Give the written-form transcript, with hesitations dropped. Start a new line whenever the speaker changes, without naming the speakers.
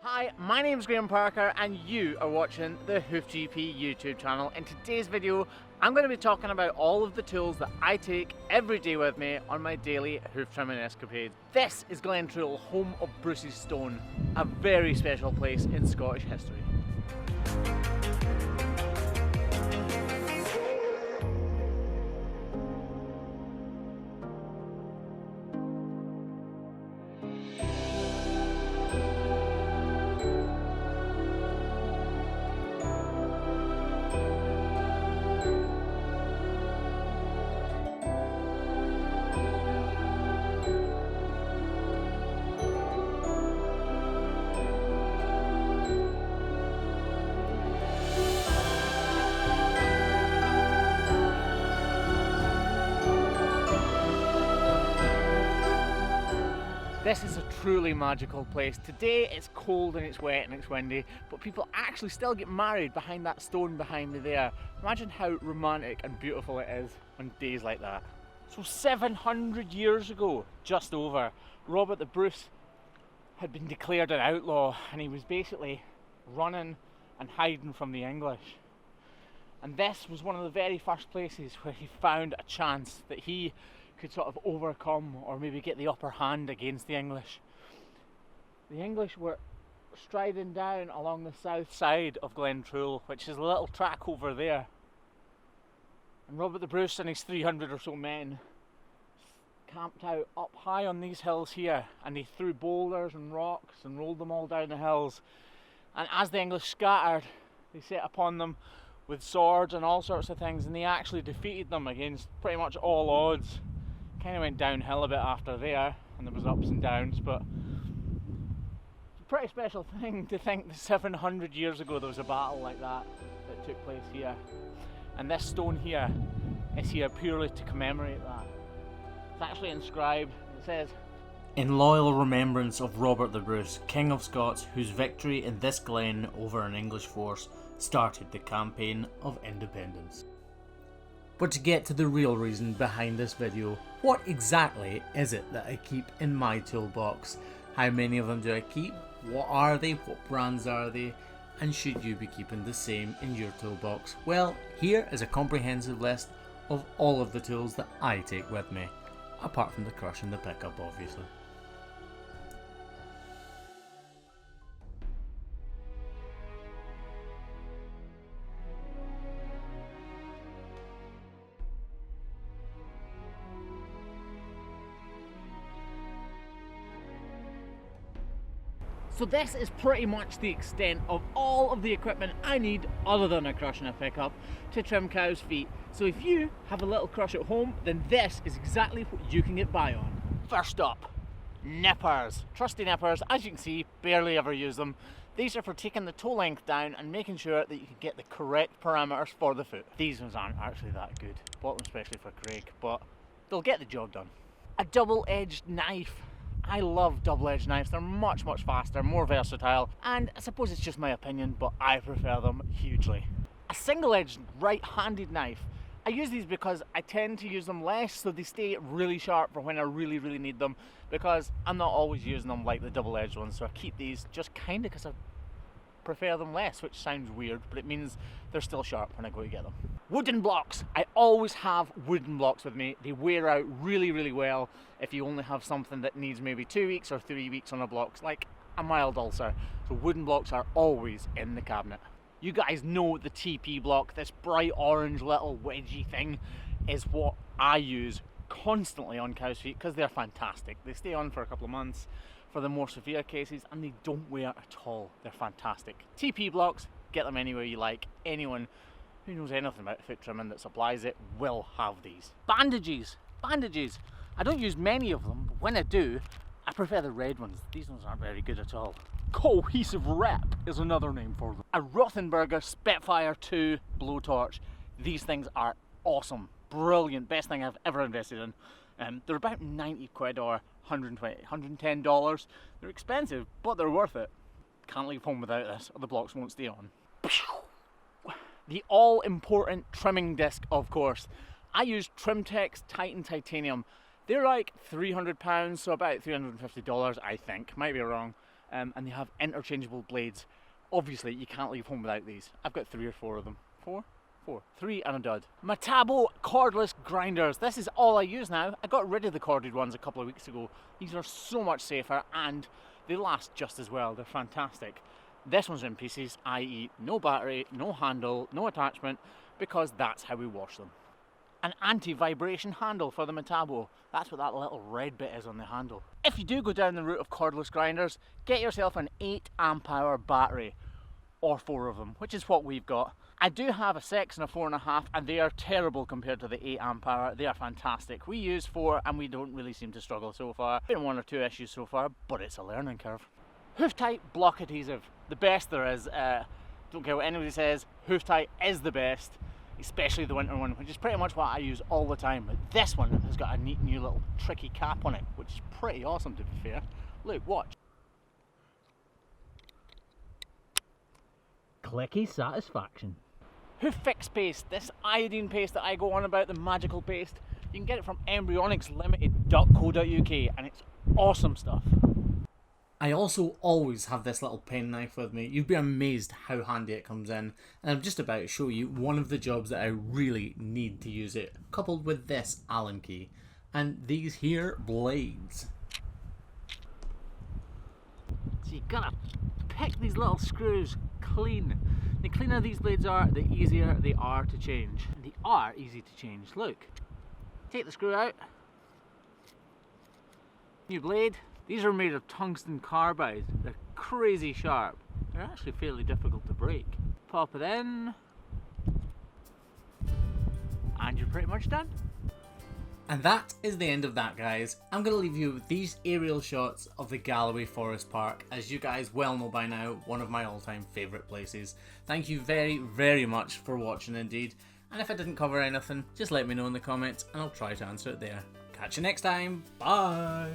Hi, my name is Graham Parker and you are watching the Hoof GP YouTube channel. In today's video, I'm going to be talking about all of the tools that I take every day with me on my daily hoof trimming escapades. This is Glentrool, home of Bruce's Stone, a very special place in Scottish history. This is a truly magical place. Today it's cold and it's wet and it's windy, but people actually still get married behind that stone behind me there. Imagine how romantic and beautiful it is on days like that. So 700 years ago, just over, Robert the Bruce had been declared an outlaw and he was basically running and hiding from the English. And this was one of the very first places where he found a chance that he could sort of overcome or maybe get the upper hand against the English. The English were striding down along the south side of Glentrool, which is a little track over there. And Robert the Bruce and his 300 or so men camped out up high on these hills here, and he threw boulders and rocks and rolled them all down the hills. And as the English scattered, they set upon them with swords and all sorts of things, and they actually defeated them against pretty much all odds. Kind of went downhill a bit after there, and there was ups and downs, but it's a pretty special thing to think that 700 years ago there was a battle like that took place here. And this stone here is here purely to commemorate that. It's actually inscribed, it says, "In loyal remembrance of Robert the Bruce, King of Scots, whose victory in this glen over an English force started the campaign of independence." But to get to the real reason behind this video, what exactly is it that I keep in my toolbox? How many of them do I keep? What are they? What brands are they? And should you be keeping the same in your toolbox? Well, here is a comprehensive list of all of the tools that I take with me, apart from the crush and the pickup, obviously. So this is pretty much the extent of all of the equipment I need, other than a crush and a pickup, to trim cows' feet. So if you have a little crush at home, then this is exactly what you can get by on. First up, nippers. Trusty nippers, as you can see, barely ever use them. These are for taking the toe length down and making sure that you can get the correct parameters for the foot. These ones aren't actually that good. Bought them especially for Craig, but they'll get the job done. A double-edged knife. I love double-edged knives. They're much faster, more versatile, and I suppose it's just my opinion, but I prefer them hugely. A single-edged right-handed knife. I use these because I tend to use them less, so they stay really sharp for when I really need them, because I'm not always using them like the double-edged ones, so I keep these just kind of because I prefer them less, which sounds weird, but it means they're still sharp when I go to get them. Wooden blocks. I always have wooden blocks with me. They wear out really well if you only have something that needs maybe 2 weeks or 3 weeks on a block, like a mild ulcer. So wooden blocks are always in the cabinet. You guys know the TP block, this bright orange little wedgy thing, is what I use constantly on cow's feet because they're fantastic. They stay on for a couple of months for the more severe cases, and they don't wear at all. They're fantastic. TP blocks, get them anywhere you like. Anyone who knows anything about foot trimming that supplies it will have these. Bandages. I don't use many of them, but when I do, I prefer the red ones. These ones aren't very good at all. Cohesive wrap is another name for them. A Rothenberger Spitfire 2 blowtorch. These things are awesome, brilliant, best thing I've ever invested in. They're about 90 quid or $110. They're expensive, but they're worth it. Can't leave home without this, or the blocks won't stay on. The all-important trimming disc, of course. I use Trimtex Titan Titanium. They're like £300, so about $350, I think. Might be wrong. and they have interchangeable blades. Obviously, you can't leave home without these. I've got 3 or 4 of them. 4? 4. 3 and a dud. Metabo cordless grinders. This is all I use now. I got rid of the corded ones a couple of weeks ago. These are so much safer and they last just as well. They're fantastic. This one's in pieces, i.e. no battery, no handle, no attachment, because that's how we wash them. An anti-vibration handle for the Metabo. That's what that little red bit is on the handle. If you do go down the route of cordless grinders, get yourself an 8 amp hour battery, or 4 of them, which is what we've got. I do have a 6 and a 4.5, and they are terrible compared to the 8 amp hour. They are fantastic. We use 4 and we don't really seem to struggle so far. Been 1 or 2 issues so far, but it's a learning curve. Hoof tight block adhesive, the best there is. Don't care what anybody says, hoof tight is the best, especially the winter one, which is pretty much what I use all the time. But this one has got a neat new little tricky cap on it, which is pretty awesome to be fair. Look, watch. Clicky satisfaction. Hoof fix paste, this iodine paste that I go on about, the magical paste. You can get it from embryonics.limited.co.uk and it's awesome stuff. I also always have this little penknife with me. You'd be amazed how handy it comes in. And I'm just about to show you one of the jobs that I really need to use it, coupled with this Allen key and these here blades. So you gotta pick these little screws clean. The cleaner these blades are, the easier they are to change. And they are easy to change. Look, take the screw out. New blade. These are made of tungsten carbide. They're crazy sharp. They're actually fairly difficult to break. Pop it in, and you're pretty much done. And that is the end of that, guys. I'm going to leave you with these aerial shots of the Galloway Forest Park, as you guys well know by now, one of my all-time favourite places. Thank you very, very much for watching indeed. And if I didn't cover anything, just let me know in the comments and I'll try to answer it there. Catch you next time. Bye!